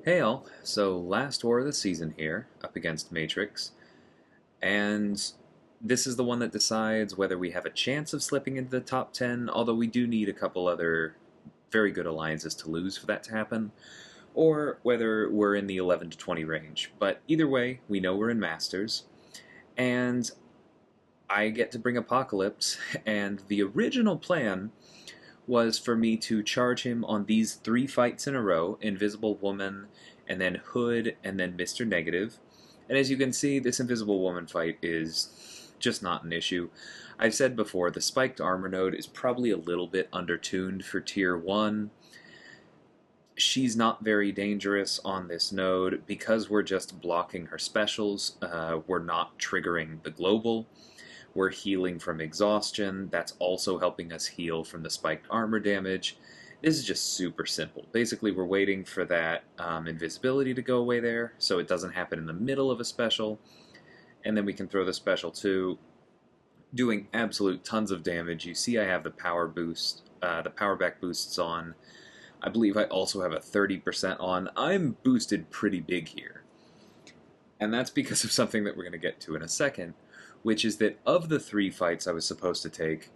Hey all, so last war of the season here, up against Matrix, and this is the one that decides whether we have a chance of slipping into the top 10, although we do need a couple other very good alliances to lose for that to happen, or whether we're in the 11 to 20 range. But either way, we know we're in Masters, and I get to bring Apocalypse, and the original plan was for me to charge him on these three fights in a row, Invisible Woman, and then Hood, and then Mr. Negative. And as you can see, this Invisible Woman fight is just not an issue. I've said before, the spiked armor node is probably a little bit undertuned for tier 1. She's not very dangerous on this node because we're just blocking her specials. We're not triggering the global. We're healing from exhaustion. That's also helping us heal from the spiked armor damage. This is just super simple. Basically, we're waiting for that invisibility to go away there, so it doesn't happen in the middle of a special. And then we can throw the special too, doing absolute tons of damage. You see I have the power boost, the power back boosts on. I believe I also have a 30% on. I'm boosted pretty big here. And that's because of something that we're going to get to in a second, which is that of the three fights I was supposed to take,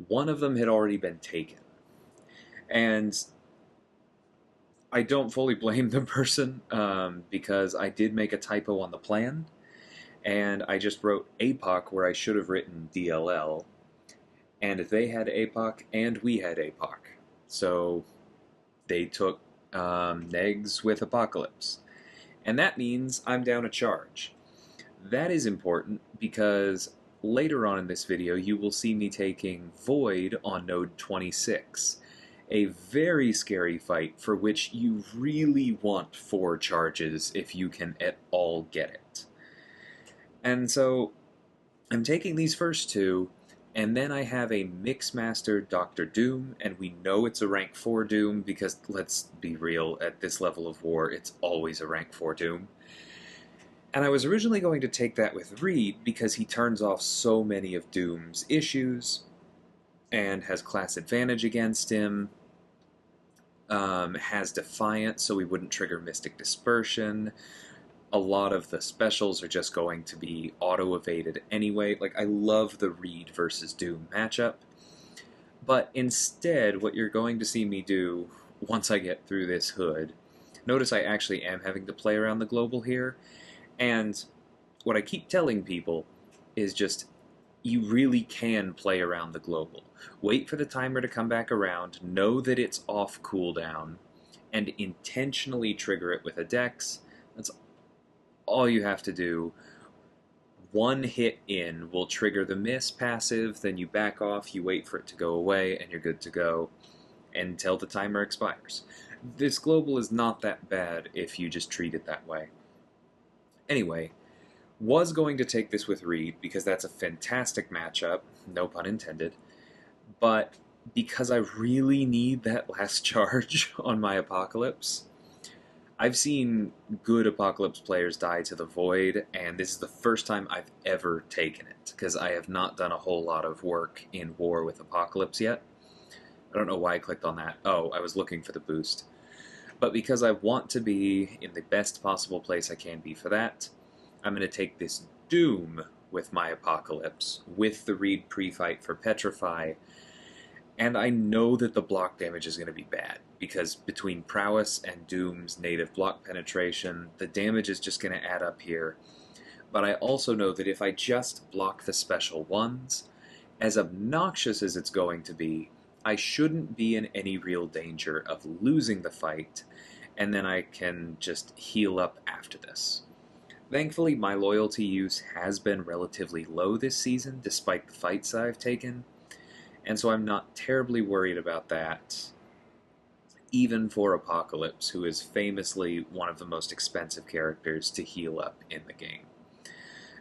one of them had already been taken. And I don't fully blame the person because I did make a typo on the plan, and I just wrote Apoc where I should have written DLL, and they had Apoc and we had Apoc. So they took Negs with Apocalypse. And that means I'm down a charge. That is important because later on in this video you will see me taking Void on node 26. A very scary fight for which you really want 4 charges if you can at all get it. And so I'm taking these first two, and then I have a Mixmaster Dr. Doom, and we know it's a rank 4 Doom because, let's be real, at this level of war it's always a rank 4 Doom. And I was originally going to take that with Reed because he turns off so many of Doom's issues and has class advantage against him, has Defiance so we wouldn't trigger Mystic Dispersion. A lot of the specials are just going to be auto-evaded anyway. Like, I love the Reed versus Doom matchup. But instead, what you're going to see me do once I get through this Hood, notice I actually am having to play around the global here, and what I keep telling people is just, you really can play around the global. Wait for the timer to come back around, know that it's off cooldown, and intentionally trigger it with a dex. That's all you have to do. One hit in will trigger the miss passive, then you back off, you wait for it to go away, and you're good to go until the timer expires. This global is not that bad if you just treat it that way. Anyway, was going to take this with Reed because that's a fantastic matchup, no pun intended, but because I really need that last charge on my Apocalypse, I've seen good Apocalypse players die to the Void, and this is the first time I've ever taken it, because I have not done a whole lot of work in war with Apocalypse yet. I don't know why I clicked on that. Oh, I was looking for the boost. But because I want to be in the best possible place I can be for that, I'm going to take this Doom with my Apocalypse, with the Reed pre-fight for Petrify, and I know that the block damage is going to be bad, because between Prowess and Doom's native block penetration, the damage is just going to add up here. But I also know that if I just block the special ones, as obnoxious as it's going to be, I shouldn't be in any real danger of losing the fight, and then I can just heal up after this. Thankfully, my loyalty use has been relatively low this season, despite the fights I've taken, and so I'm not terribly worried about that, even for Apocalypse, who is famously one of the most expensive characters to heal up in the game.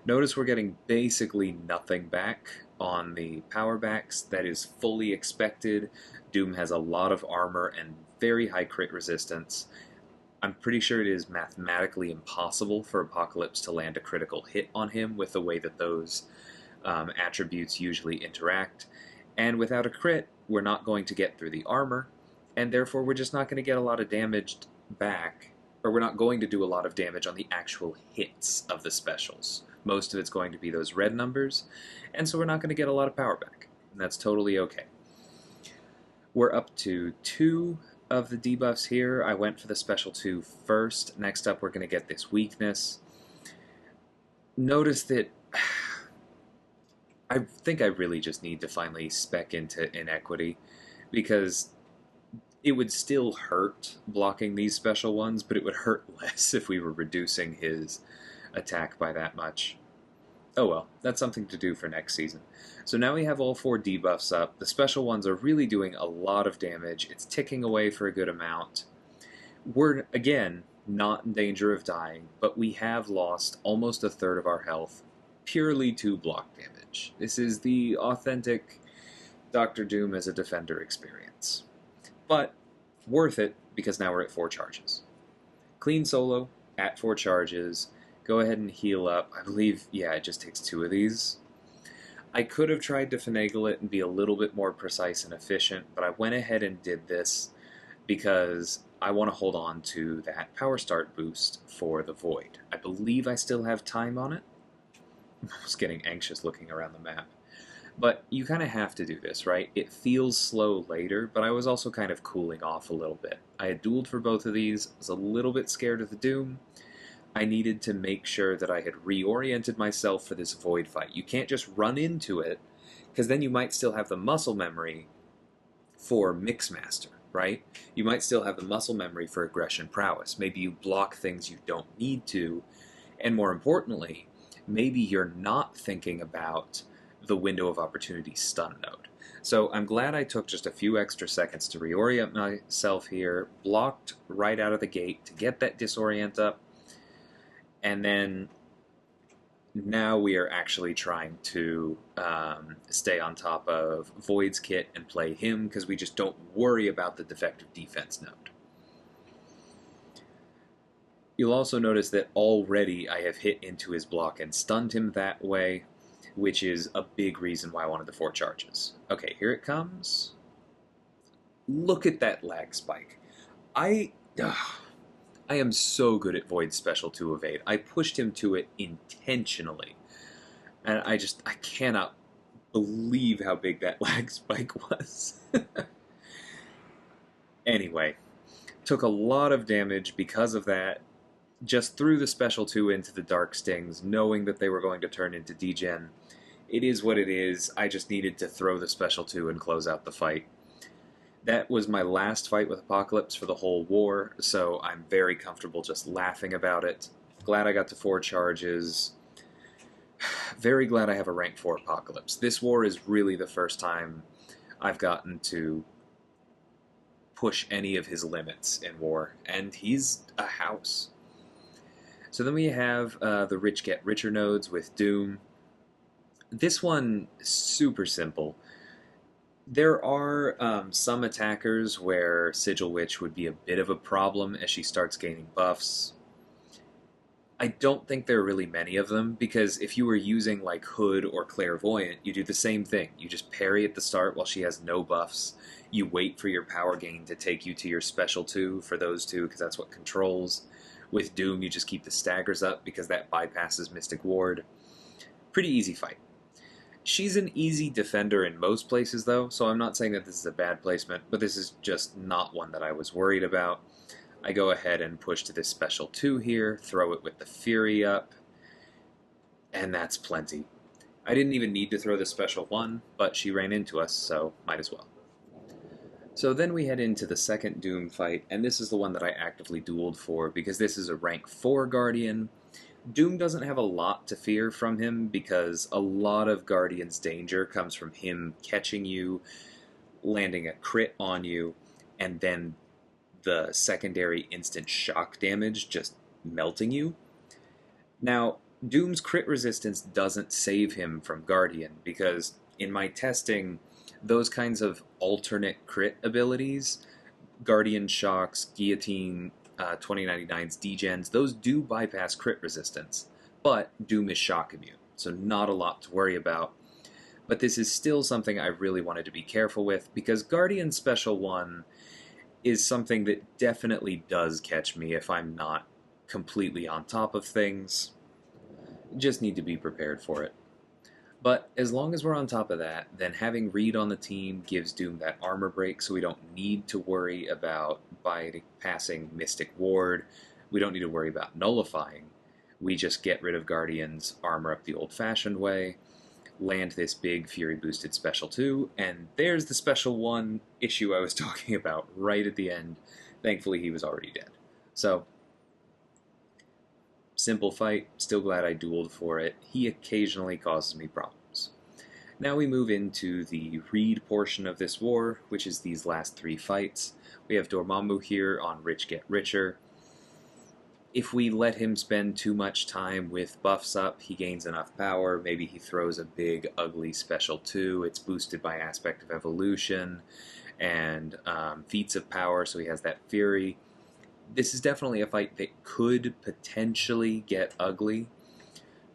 Notice we're getting basically nothing back on the power backs. That is fully expected. Doom has a lot of armor and very high crit resistance. I'm pretty sure it is mathematically impossible for Apocalypse to land a critical hit on him with the way that those attributes usually interact. And without a crit, we're not going to get through the armor, and therefore we're just not going to get a lot of damage back, or we're not going to do a lot of damage on the actual hits of the specials. Most of it's going to be those red numbers, and so we're not going to get a lot of power back. And that's totally okay. We're up to 2 of the debuffs here. I went for the special 2 first. Next up, we're going to get this weakness. Notice that I think I really just need to finally spec into inequity, because it would still hurt blocking these special ones, but it would hurt less if we were reducing his attack by that much. Oh well, that's something to do for next season. So now we have all 4 debuffs up. The special ones are really doing a lot of damage. It's ticking away for a good amount. We're, again, not in danger of dying, but we have lost almost a third of our health purely to block damage. This is the authentic Doctor Doom as a defender experience. But worth it, because now we're at 4 charges. Clean solo, at 4 charges. Go ahead and heal up. I believe, yeah, it just takes 2 of these. I could have tried to finagle it and be a little bit more precise and efficient, but I went ahead and did this because I want to hold on to that power start boost for the Void. I believe I still have time on it. I'm almost getting anxious looking around the map. But you kind of have to do this, right? It feels slow later, but I was also kind of cooling off a little bit. I had dueled for both of these, was a little bit scared of the Doom. I needed to make sure that I had reoriented myself for this Void fight. You can't just run into it, because then you might still have the muscle memory for Mixmaster, right? You might still have the muscle memory for Aggression Prowess. Maybe you block things you don't need to, and more importantly, maybe you're not thinking about the window of opportunity stun node. So I'm glad I took just a few extra seconds to reorient myself here, blocked right out of the gate to get that disorient up, and then now we are actually trying to stay on top of Void's kit and play him, because we just don't worry about the defective defense node. You'll also notice that already I have hit into his block and stunned him that way, which is a big reason why I wanted the 4 charges. Okay, here it comes. Look at that lag spike. I am so good at Void's special 2 evade. I pushed him to it intentionally. And I cannot believe how big that lag spike was. Anyway, took a lot of damage because of that. Just threw the special 2 into the Dark Stings, knowing that they were going to turn into degen. It is what it is. I just needed to throw the special 2 and close out the fight. That was my last fight with Apocalypse for the whole war, so I'm very comfortable just laughing about it. Glad I got to 4 charges. Very glad I have a rank 4 Apocalypse. This war is really the first time I've gotten to push any of his limits in war, and he's a house. So then we have the Rich Get Richer nodes with Doom. This one, super simple. There are some attackers where Sigil Witch would be a bit of a problem as she starts gaining buffs. I don't think there are really many of them, because if you were using like Hood or Clairvoyant, you do the same thing. You just parry at the start while she has no buffs. You wait for your power gain to take you to your special 2 for those 2, because that's what controls. With Doom, you just keep the staggers up because that bypasses Mystic Ward. Pretty easy fight. She's an easy defender in most places, though, so I'm not saying that this is a bad placement, but this is just not one that I was worried about. I go ahead and push to this special 2 here, throw it with the Fury up, and that's plenty. I didn't even need to throw the special 1, but she ran into us, so might as well. So then we head into the second Doom fight, and this is the one that I actively dueled for, because this is a rank 4 Guardian. Doom doesn't have a lot to fear from him, because a lot of Guardian's danger comes from him catching you, landing a crit on you, and then the secondary instant shock damage just melting you. Now, Doom's crit resistance doesn't save him from Guardian, because in my testing, those kinds of alternate crit abilities, Guardian Shocks, Guillotine, 2099's degens, those do bypass crit resistance, but Doom is shock immune, so not a lot to worry about. But this is still something I really wanted to be careful with, because Guardian Special 1 is something that definitely does catch me if I'm not completely on top of things. Just need to be prepared for it. But as long as we're on top of that, then having Reed on the team gives Doom that armor break, so we don't need to worry about bypassing Mystic Ward. We don't need to worry about nullifying. We just get rid of Guardian's armor up the old-fashioned way, land this big Fury boosted special 2, and there's the special 1 issue I was talking about right at the end. Thankfully, he was already dead. So, simple fight, still glad I dueled for it. He occasionally causes me problems. Now we move into the Reed portion of this war, which is these last 3 fights. We have Dormammu here on Rich Get Richer. If we let him spend too much time with buffs up, he gains enough power. Maybe he throws a big, ugly special 2. It's boosted by Aspect of Evolution and feats of power, so he has that Fury. This is definitely a fight that could potentially get ugly,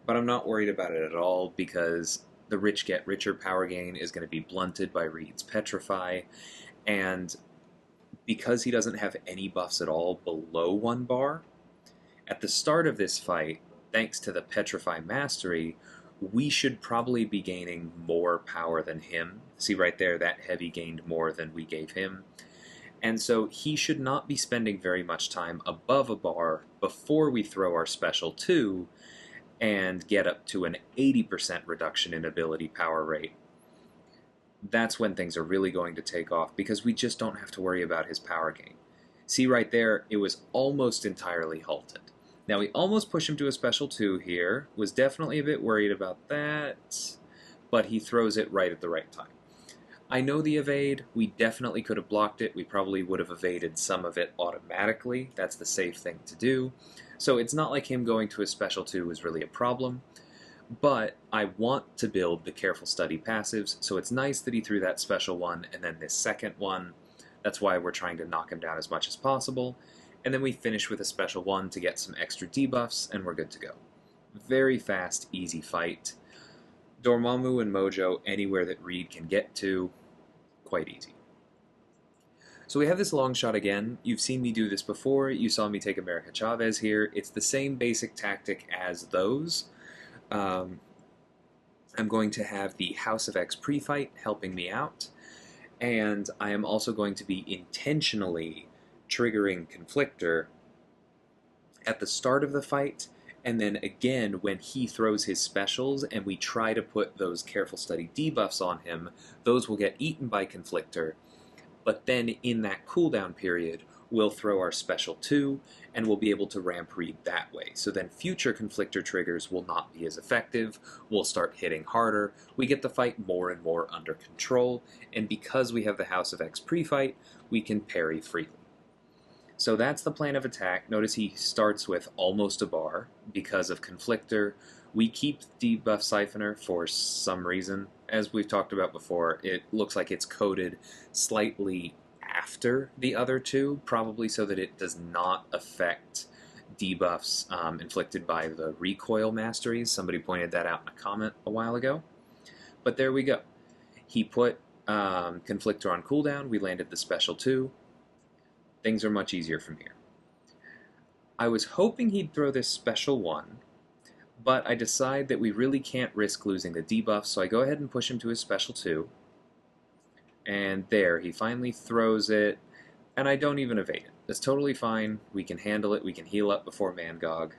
but I'm not worried about it at all because the Rich Get Richer power gain is going to be blunted by Reed's Petrify, and because he doesn't have any buffs at all below 1 bar, at the start of this fight, thanks to the Petrify Mastery, we should probably be gaining more power than him. See right there, that heavy gained more than we gave him. And so he should not be spending very much time above a bar before we throw our special 2 and get up to an 80% reduction in ability power rate. That's when things are really going to take off because we just don't have to worry about his power gain. See right there, it was almost entirely halted. Now we almost push him to a special 2 here, was definitely a bit worried about that, but he throws it right at the right time. I know the evade, we definitely could have blocked it, we probably would have evaded some of it automatically, that's the safe thing to do. So it's not like him going to a special 2 was really a problem, but I want to build the Careful Study passives, so it's nice that he threw that special 1 and then this second one. That's why we're trying to knock him down as much as possible. And then we finish with a special 1 to get some extra debuffs, and we're good to go. Very fast, easy fight. Dormammu and Mojo anywhere that Reed can get to, quite easy. So we have this Longshot again. You've seen me do this before. You saw me take America Chavez here. It's the same basic tactic as those. I'm going to have the House of X pre-fight helping me out. And I am also going to be intentionally triggering Conflictor at the start of the fight, and then again when he throws his specials and we try to put those Careful Study debuffs on him, those will get eaten by Conflictor, but then in that cooldown period, we'll throw our special 2, and we'll be able to ramp Reed that way. So then future Conflictor triggers will not be as effective, we'll start hitting harder, we get the fight more and more under control, and because we have the House of X pre-fight, we can parry freely. So that's the plan of attack. Notice he starts with almost a bar because of Conflictor. We keep Debuff Siphoner for some reason. As we've talked about before, it looks like it's coded slightly after the other 2, probably so that it does not affect debuffs inflicted by the recoil masteries. Somebody pointed that out in a comment a while ago. But there we go. He put Conflictor on cooldown, we landed the special 2. Things are much easier from here. I was hoping he'd throw this special 1, but I decide that we really can't risk losing the debuff, so I go ahead and push him to his special 2. And there, he finally throws it, and I don't even evade it. That's totally fine. We can handle it. We can heal up before Mangog.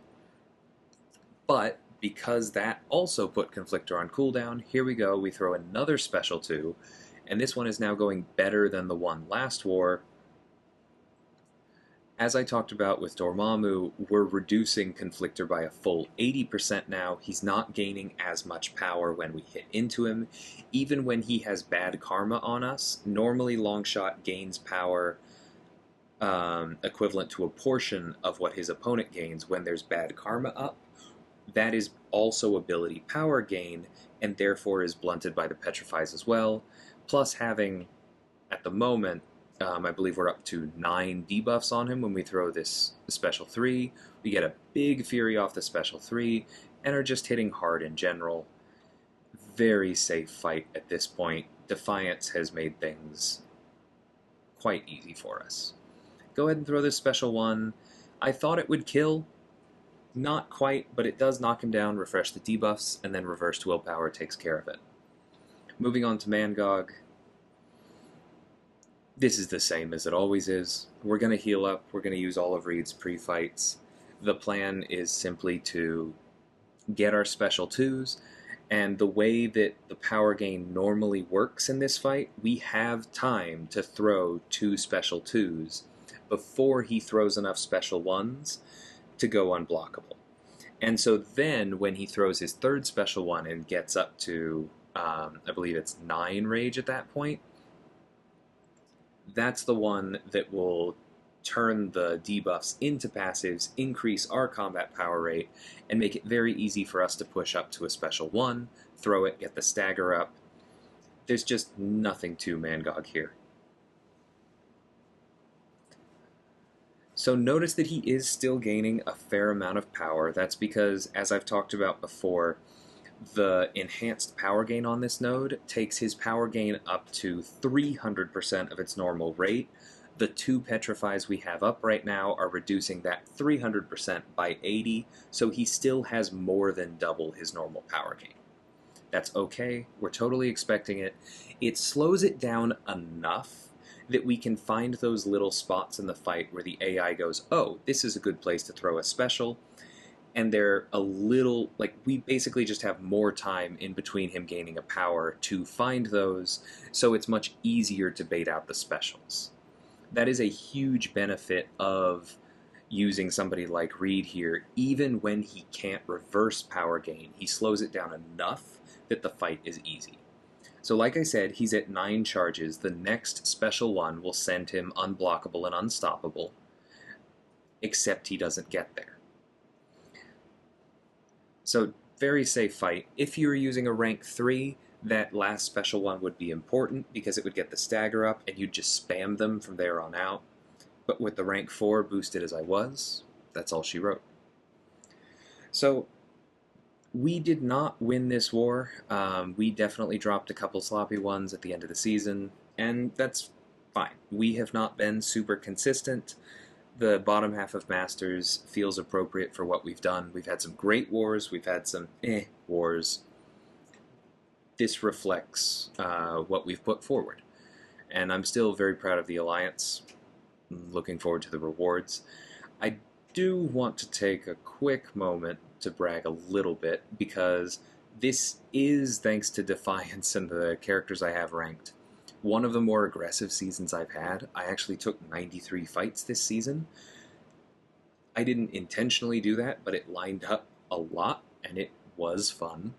But because that also put Conflictor on cooldown, here we go. We throw another special 2, and this one is now going better than the one last war. As I talked about with Dormammu, we're reducing Conflictor by a full 80% now. He's not gaining as much power when we hit into him. Even when he has bad karma on us, normally Longshot gains power equivalent to a portion of what his opponent gains when there's bad karma up. That is also ability power gain, and therefore is blunted by the Petrifies as well. Plus having, at the moment, I believe we're up to 9 debuffs on him when we throw this special 3. We get a big Fury off the special 3, and are just hitting hard in general. Very safe fight at this point. Defiance has made things quite easy for us. go ahead and throw this special one. I thought it would kill. Not quite, but it does knock him down, refresh the debuffs, and then reversed willpower takes care of it. Moving on to Mangog. This is the same as it always is. We're going to heal up. We're going to use all of Reed's pre-fights. The plan is simply to get our special 2s, and the way that the power gain normally works in this fight, we have time to throw 2 special 2s before he throws enough special 1s to go unblockable. And so then when he throws his 3rd special 1 and gets up to, I believe it's 9 rage at that point, that's the one that will turn the debuffs into passives, increase our combat power rate, and make it very easy for us to push up to a special 1, throw it, get the stagger up. There's just nothing to Mangog here. So notice that he is still gaining a fair amount of power. That's because, as I've talked about before, the enhanced power gain on this node takes his power gain up to 300% of its normal rate. The 2 petrifies we have up right now are reducing that 300% by 80, so he still has more than double his normal power gain. That's okay, we're totally expecting it. It slows it down enough that we can find those little spots in the fight where the AI goes, oh, this is a good place to throw a special, and they're a little, like, we basically just have more time in between him gaining a power to find those, so it's much easier to bait out the specials. That is a huge benefit of using somebody like Reed here. Even when he can't reverse power gain, he slows it down enough that the fight is easy. So like I said, he's at 9 charges. The next special 1 will send him unblockable and unstoppable, except he doesn't get there. So very safe fight. If you were using a rank 3, that last special 1 would be important because it would get the stagger up and you'd just spam them from there on out. But with the rank 4 boosted as I was, that's all she wrote. So we did not win this war. We definitely dropped a couple sloppy ones at the end of the season, and that's fine. We have not been super consistent. The bottom half of Masters feels appropriate for what we've done. We've had some great wars, we've had some wars. This reflects what we've put forward. And I'm still very proud of the Alliance. Looking forward to the rewards. I do want to take a quick moment to brag a little bit, because this is thanks to Defiance and the characters I have ranked. One of the more aggressive seasons I've had. I actually took 93 fights this season. I didn't intentionally do that, but it lined up a lot, and it was fun.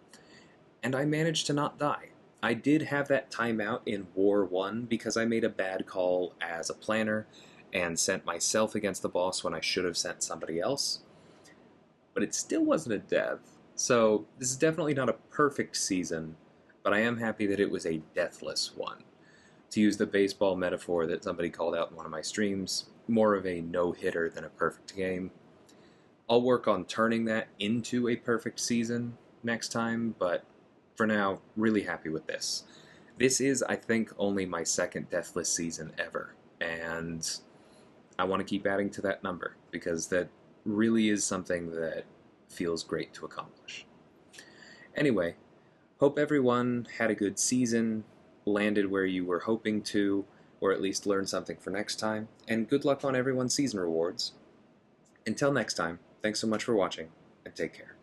And I managed to not die. I did have that timeout in War 1 because I made a bad call as a planner and sent myself against the boss when I should have sent somebody else. But it still wasn't a death. So this is definitely not a perfect season, but I am happy that it was a deathless one. To use the baseball metaphor that somebody called out in one of my streams, more of a no-hitter than a perfect game. I'll work on turning that into a perfect season next time, but for now, really happy with this. This is, I think, only my 2nd deathless season ever, and I want to keep adding to that number, because that really is something that feels great to accomplish. Anyway, hope everyone had a good season, landed where you were hoping to, or at least learned something for next time, and good luck on everyone's season rewards. Until next time, thanks so much for watching, and take care.